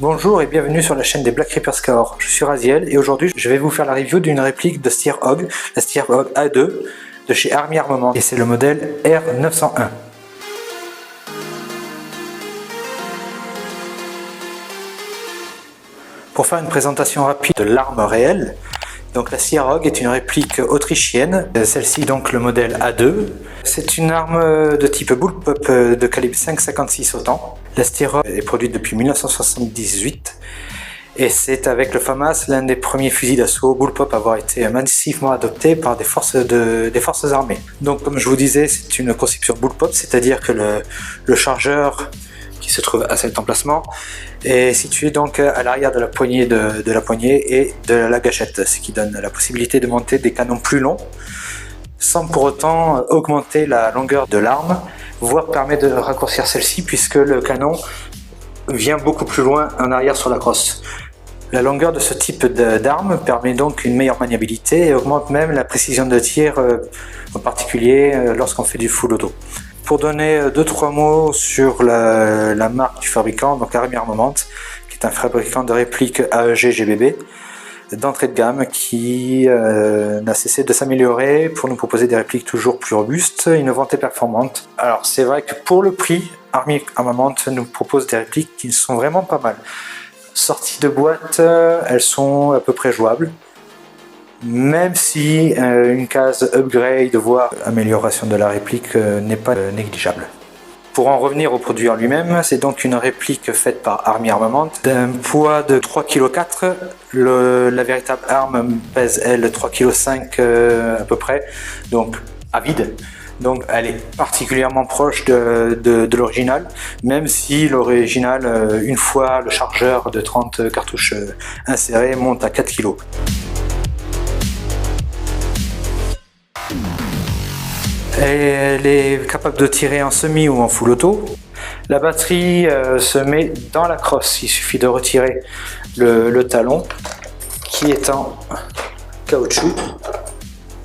Bonjour et bienvenue sur la chaîne des Black Reaper Scour. Je suis Raziel et aujourd'hui je vais vous faire la review d'une réplique de Steerhog, la Steerhog A2 de chez Army Armament et c'est le modèle R901. Pour faire une présentation rapide de l'arme réelle, donc la Steerhog est une réplique autrichienne, celle-ci donc le modèle A2. C'est une arme de type bullpup de calibre 5,56 autant. La Steerhog est produite depuis 1978 et c'est avec le FAMAS l'un des premiers fusils d'assaut bullpup à avoir été massivement adopté par des forces armées. Donc comme je vous disais, c'est une conception bullpup, c'est-à-dire que le chargeur qui se trouve à cet emplacement est situé donc à l'arrière de la poignée et de la gâchette, ce qui donne la possibilité de monter des canons plus longs sans pour autant augmenter la longueur de l'arme, voire permet de raccourcir celle-ci puisque le canon vient beaucoup plus loin en arrière sur la crosse. La longueur de ce type d'arme permet donc une meilleure maniabilité et augmente même la précision de tir, en particulier lorsqu'on fait du full auto. Pour donner 2-3 mots sur la marque du fabricant, donc Army Armament, qui est un fabricant de répliques AEG GBB d'entrée de gamme qui n'a cessé de s'améliorer pour nous proposer des répliques toujours plus robustes, innovantes et performantes. Alors c'est vrai que pour le prix, Army Armament nous propose des répliques qui sont vraiment pas mal. Sorties de boîte, elles sont à peu près jouables. Même si une case upgrade, voire amélioration de la réplique n'est pas négligeable. Pour en revenir au produit en lui-même, c'est donc une réplique faite par Army Armament d'un poids de 3,4 kg. La véritable arme pèse elle 3,5 kg à peu près, donc à vide. Donc elle est particulièrement proche de l'original, même si l'original, une fois le chargeur de 30 cartouches inséré, monte à 4 kg. Elle est capable de tirer en semi ou en full auto. La batterie se met dans la crosse, il suffit de retirer le talon qui est en caoutchouc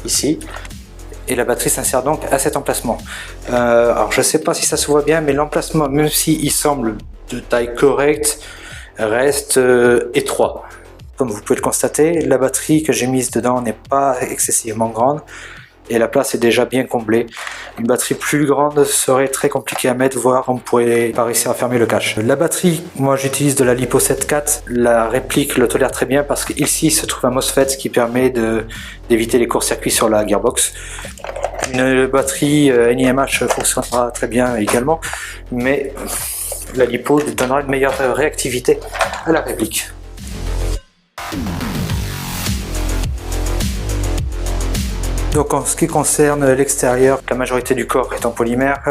ici et la batterie s'insère donc à cet emplacement. Alors je ne sais pas si ça se voit bien, mais l'emplacement, même s'il semble de taille correcte, reste étroit. Comme vous pouvez le constater, la batterie que j'ai mise dedans n'est pas excessivement grande et la place est déjà bien comblée. Une batterie plus grande serait très compliquée à mettre, voire on pourrait pas réussir à fermer le cache. La batterie, moi j'utilise de la Lipo 7.4, la réplique le tolère très bien parce qu'ici se trouve un MOSFET qui permet d'éviter les courts-circuits sur la gearbox. Une batterie NIMH fonctionnera très bien également, mais la Lipo donnera une meilleure réactivité à la réplique. Donc en ce qui concerne l'extérieur, la majorité du corps est en polymère,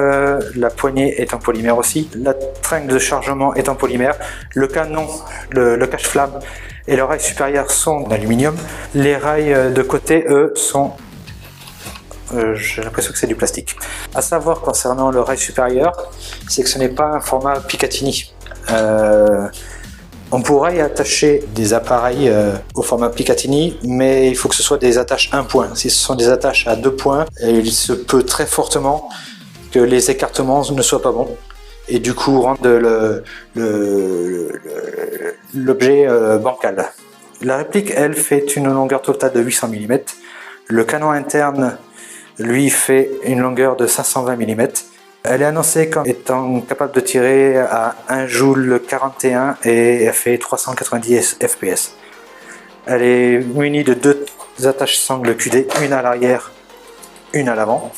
la poignée est en polymère aussi, la tringle de chargement est en polymère, le canon, le cache-flamme et le rail supérieur sont en aluminium, les rails de côté eux sont, j'ai l'impression que c'est du plastique. À savoir concernant le rail supérieur, c'est que ce n'est pas un format Picatinny. On pourrait y attacher des appareils au format Picatinny, mais il faut que ce soit des attaches 1 point. Si ce sont des attaches à 2 points, il se peut très fortement que les écartements ne soient pas bons et du coup rendre l'objet bancal. La réplique, elle, fait une longueur totale de 800 mm. Le canon interne, lui, fait une longueur de 520 mm. Elle est annoncée comme étant capable de tirer à 1 joule 41 et elle fait 390 fps. Elle est munie de 2 attaches sangles QD, une à l'arrière, une à l'avant.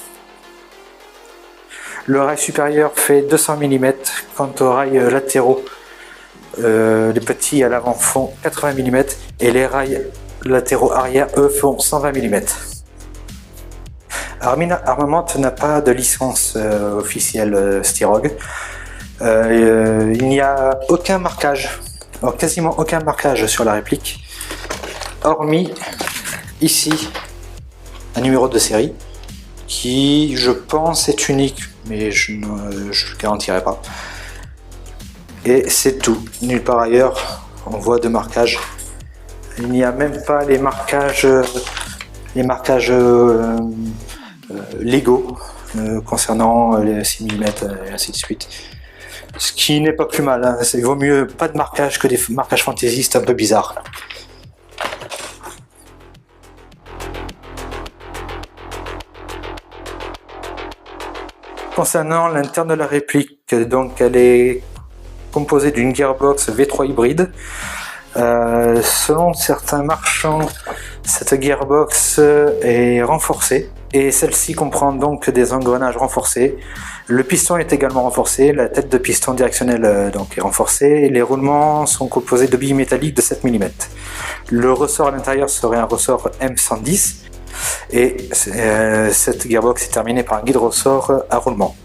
Le rail supérieur fait 200 mm, quant aux rails latéraux, les petits à l'avant font 80 mm et les rails latéraux arrière, eux, font 120 mm. Army Armament n'a pas de licence officielle Steerhog. Il n'y a aucun marquage, quasiment aucun marquage sur la réplique, hormis ici un numéro de série qui, je pense, est unique, mais je ne le garantirai pas. Et c'est tout. Nulle part ailleurs on voit de marquage. Il n'y a même pas les marquages légaux concernant les 6 mm et ainsi de suite. Ce qui n'est pas plus mal, hein. Il vaut mieux pas de marquage que des marquages fantaisistes un peu bizarres. Concernant l'interne de la réplique, donc elle est composée d'une gearbox V3 hybride. Selon certains marchands, cette gearbox est renforcée et celle-ci comprend donc des engrenages renforcés. Le piston est également renforcé, la tête de piston directionnel donc est renforcée. Les roulements sont composés de billes métalliques de 7 mm. Le ressort à l'intérieur serait un ressort M110 et cette gearbox est terminée par un guide ressort à roulement.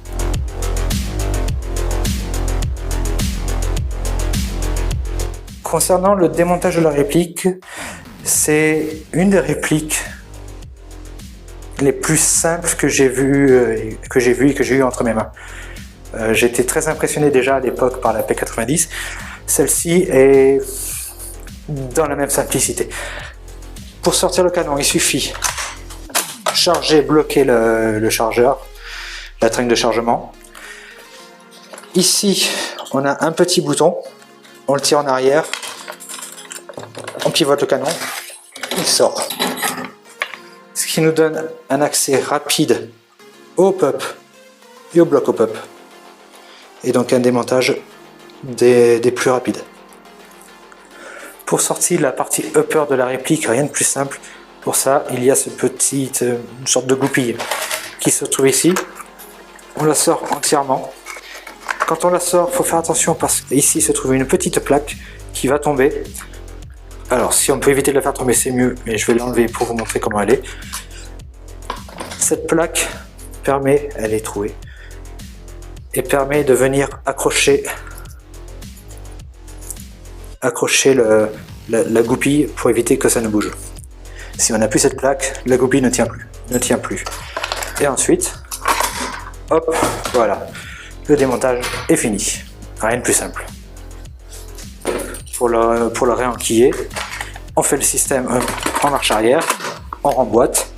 Concernant le démontage de la réplique, c'est une des répliques les plus simples que j'ai vues et que j'ai eu entre mes mains. J'étais très impressionné déjà à l'époque par la P90. Celle-ci est dans la même simplicité. Pour sortir le canon, il suffit charger, bloquer le chargeur, la tringle de chargement. Ici, on a un petit bouton. On le tire en arrière, on pivote le canon, il sort. Ce qui nous donne un accès rapide au pop et au bloc au pop. Et donc un démontage des plus rapides. Pour sortir la partie upper de la réplique, rien de plus simple. Pour ça, il y a ce petit, une sorte de goupille qui se trouve ici. On la sort entièrement. Quand on la sort, il faut faire attention parce qu'ici se trouve une petite plaque qui va tomber. Alors si on peut éviter de la faire tomber, c'est mieux, mais je vais l'enlever pour vous montrer comment elle est. Cette plaque permet, elle est trouée, et permet de venir accrocher la goupille pour éviter que ça ne bouge. Si on n'a plus cette plaque, la goupille ne tient plus. Et ensuite, hop, voilà. Le démontage est fini. Rien de plus simple. Pour le réenquiller, on fait le système en marche arrière, on remboîte.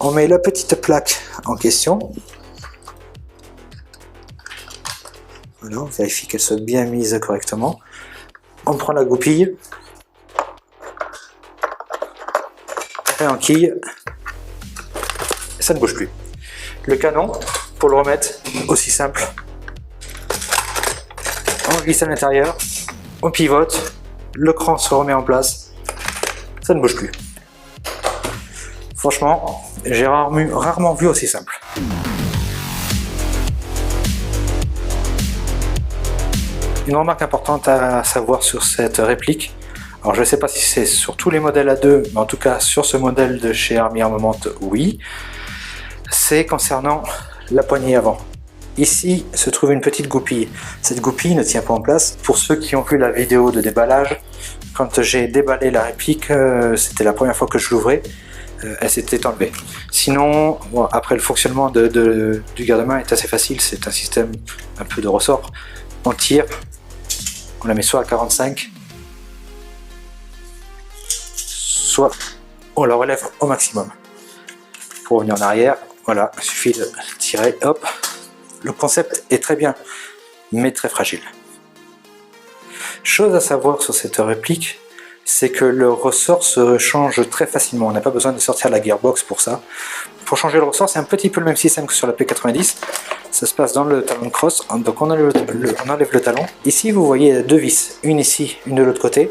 On met la petite plaque en question. Voilà, on vérifie qu'elle soit bien mise correctement. On prend la goupille, réenquille, et ça ne bouge plus. Le canon, pour le remettre, aussi simple. On glisse à l'intérieur, on pivote, le cran se remet en place, ça ne bouge plus. Franchement, j'ai rarement vu aussi simple. Une remarque importante à savoir sur cette réplique, alors je ne sais pas si c'est sur tous les modèles A2, mais en tout cas sur ce modèle de chez Army Armament, oui. C'est concernant la poignée avant. Ici se trouve une petite goupille. Cette goupille ne tient pas en place. Pour ceux qui ont vu la vidéo de déballage, quand j'ai déballé la réplique, c'était la première fois que je l'ouvrais, elle s'était enlevée. Sinon, bon, après le fonctionnement du garde-main est assez facile, c'est un système un peu de ressort. On tire, on la met soit à 45, soit on la relève au maximum. Pour revenir en arrière, voilà, il suffit de tirer, hop. Le concept est très bien, mais très fragile. Chose à savoir sur cette réplique, c'est que le ressort se change très facilement. On n'a pas besoin de sortir la gearbox pour ça. Pour changer le ressort, c'est un petit peu le même système que sur la P90. Ça se passe dans le talon de crosse, donc on enlève le talon. Ici, vous voyez deux vis, une ici, une de l'autre côté,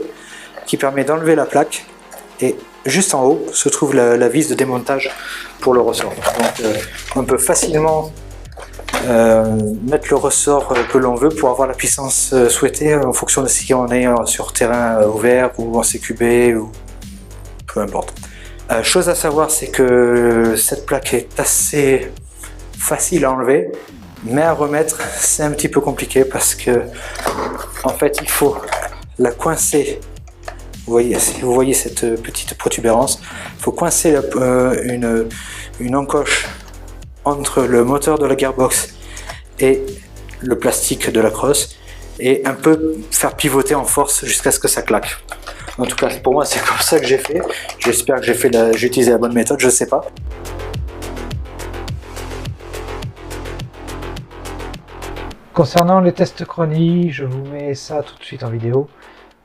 qui permet d'enlever la plaque. Et juste en haut se trouve la vis de démontage pour le ressort. Donc on peut facilement mettre le ressort que l'on veut pour avoir la puissance souhaitée en fonction de si on est sur terrain ouvert ou en CQB ou peu importe. Chose à savoir, c'est que cette plaque est assez facile à enlever, mais à remettre c'est un petit peu compliqué parce que en fait il faut la coincer. Si vous voyez cette petite protubérance, il faut coincer une encoche entre le moteur de la gearbox et le plastique de la crosse et un peu faire pivoter en force jusqu'à ce que ça claque. En tout cas, pour moi, c'est comme ça que j'ai fait. J'espère que j'ai utilisé la bonne méthode, je sais pas. Concernant les tests chronie, je vous mets ça tout de suite en vidéo.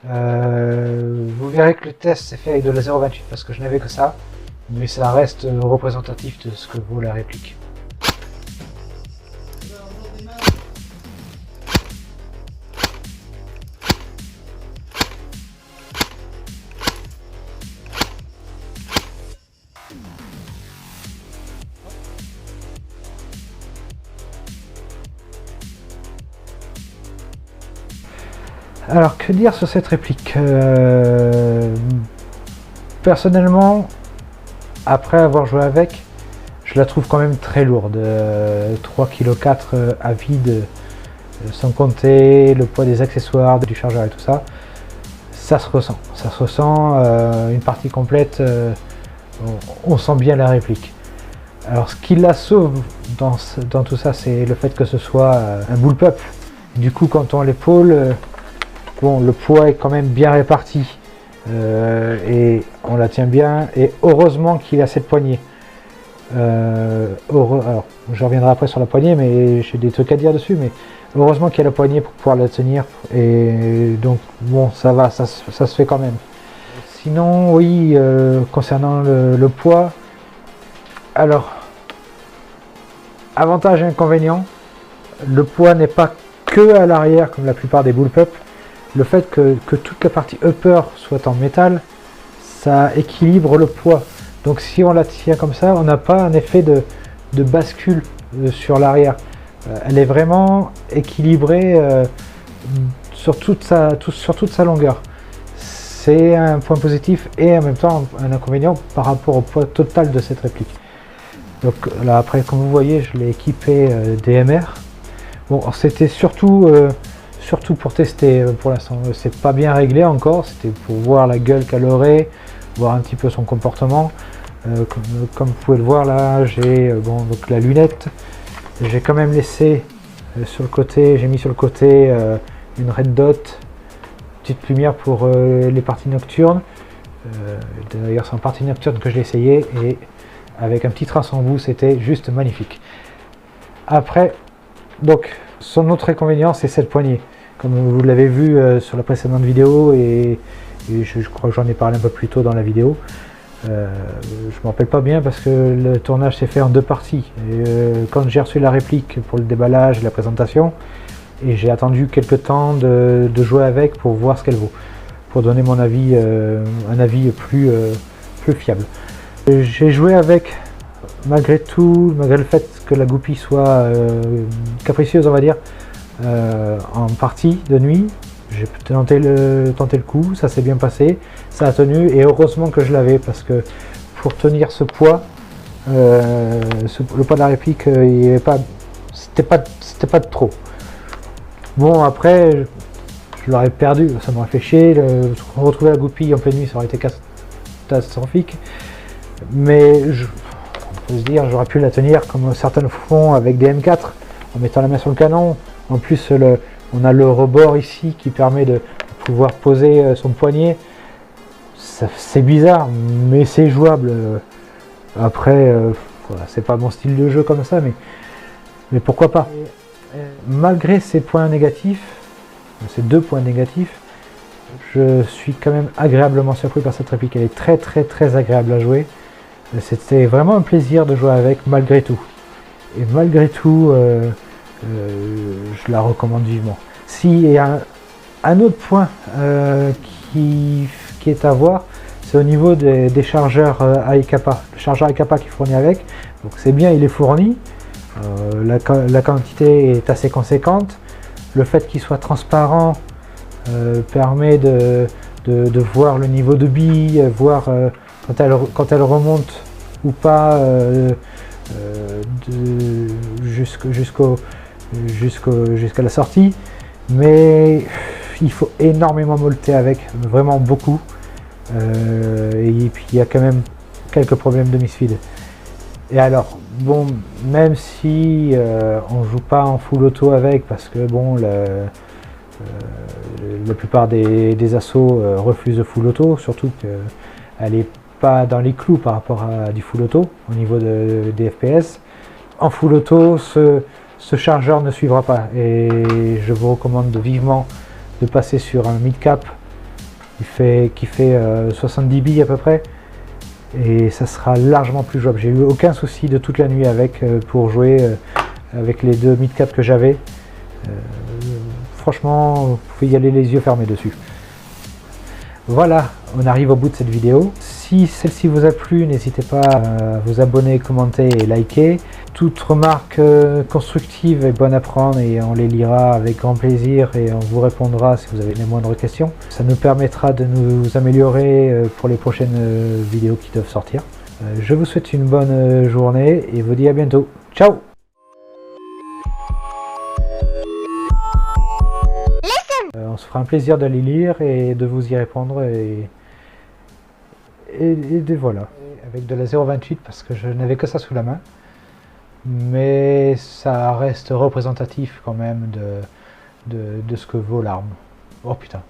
Vous verrez que le test s'est fait avec de la 0.28 parce que je n'avais que ça, mais ça reste représentatif de ce que vaut la réplique. Alors, que dire sur cette réplique? Personnellement, après avoir joué avec, je la trouve quand même très lourde. 3,4 kg à vide, sans compter le poids des accessoires, du chargeur et tout ça. Ça se ressent. Ça se ressent. Une partie complète, on sent bien la réplique. Alors, ce qui la sauve dans tout ça, c'est le fait que ce soit un bullpup. Du coup, quand on l'épaule, bon, le poids est quand même bien réparti et on la tient bien, et heureusement qu'il a cette poignée. Alors, je reviendrai après sur la poignée, mais j'ai des trucs à dire dessus, mais heureusement qu'il y a la poignée pour pouvoir la tenir, et donc bon, ça va, ça se fait quand même. Sinon, oui, concernant le poids, alors, avantage et inconvénient, le poids n'est pas que à l'arrière comme la plupart des bullpups. Le fait que toute la partie upper soit en métal, ça équilibre le poids. Donc si on la tient comme ça, on n'a pas un effet de bascule sur l'arrière. Elle est vraiment équilibrée sur toute sa longueur. C'est un point positif et en même temps un inconvénient par rapport au poids total de cette réplique. Donc là, après, comme vous voyez, je l'ai équipé DMR. Bon, c'était surtout pour tester pour l'instant. C'est pas bien réglé encore, c'était pour voir la gueule qu'elle aurait, voir un petit peu son comportement. Comme vous pouvez le voir là, j'ai bon, donc la lunette. J'ai quand même laissé sur le côté, j'ai mis sur le côté une red dot, petite lumière pour les parties nocturnes. D'ailleurs, c'est en partie nocturne que je l'ai essayé, et avec un petit trace en bout, c'était juste magnifique. Après, donc, son autre inconvénient, c'est cette poignée. Comme vous l'avez vu sur la précédente vidéo, et je crois que j'en ai parlé un peu plus tôt dans la vidéo. Je ne me rappelle pas bien parce que le tournage s'est fait en deux parties. Quand j'ai reçu la réplique pour le déballage et la présentation, et j'ai attendu quelques temps de jouer avec pour voir ce qu'elle vaut, pour donner mon avis, un avis plus fiable. J'ai joué avec, malgré tout, malgré le fait que la goupille soit capricieuse, on va dire, en partie de nuit. J'ai tenté le coup, ça s'est bien passé, ça a tenu, et heureusement que je l'avais, parce que pour tenir ce poids, le poids de la réplique, c'était pas de trop. Bon, après, je l'aurais perdu, ça m'aurait fait chier, retrouver la goupille en pleine nuit, ça aurait été catastrophique, mais on peut se dire, j'aurais pu la tenir comme certains le font avec des M4, en mettant la main sur le canon. En plus, on a le rebord ici qui permet de pouvoir poser son poignet. C'est bizarre, mais c'est jouable. Après, voilà, c'est pas mon style de jeu comme ça, mais pourquoi pas. Malgré ces points négatifs, ces deux points négatifs, je suis quand même agréablement surpris par cette réplique. Elle est très agréable à jouer. C'était vraiment un plaisir de jouer avec, malgré tout. Et malgré tout, je la recommande vivement. S'il y a un autre point qui est à voir, c'est au niveau des chargeurs AEKPA. Le chargeur AEKPA qui est fourni avec, donc c'est bien, il est fourni. La quantité est assez conséquente. Le fait qu'il soit transparent permet de voir le niveau de bille, voir quand elle remonte ou pas jusqu'à la sortie, mais il faut énormément molleter avec, vraiment beaucoup, et puis il y a quand même quelques problèmes de misfeed. Et alors, bon, même si on joue pas en full auto avec, parce que bon, la plupart des assos refusent le full auto, surtout qu'elle n'est pas dans les clous par rapport à du full auto au niveau des FPS. En full auto, ce chargeur ne suivra pas. Et je vous recommande vivement de passer sur un mid-cap qui fait 70 billes à peu près. Et ça sera largement plus jouable. J'ai eu aucun souci de toute la nuit avec pour jouer avec les 2 mid-cap que j'avais. Franchement, vous pouvez y aller les yeux fermés dessus. Voilà, on arrive au bout de cette vidéo. Si celle-ci vous a plu, n'hésitez pas à vous abonner, commenter et liker. Toute remarque constructive est bonne à prendre et on les lira avec grand plaisir et on vous répondra si vous avez les moindres questions. Ça nous permettra de nous améliorer pour les prochaines vidéos qui doivent sortir. Je vous souhaite une bonne journée et vous dis à bientôt. Ciao! On se fera un plaisir de les lire et de vous y répondre et voilà. Avec de la 0,28 parce que je n'avais que ça sous la main. Mais ça reste représentatif quand même de ce que vaut l'arme. Oh putain.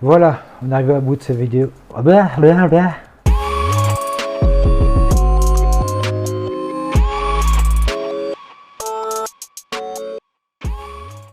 Voilà, on arrive au bout de cette vidéo.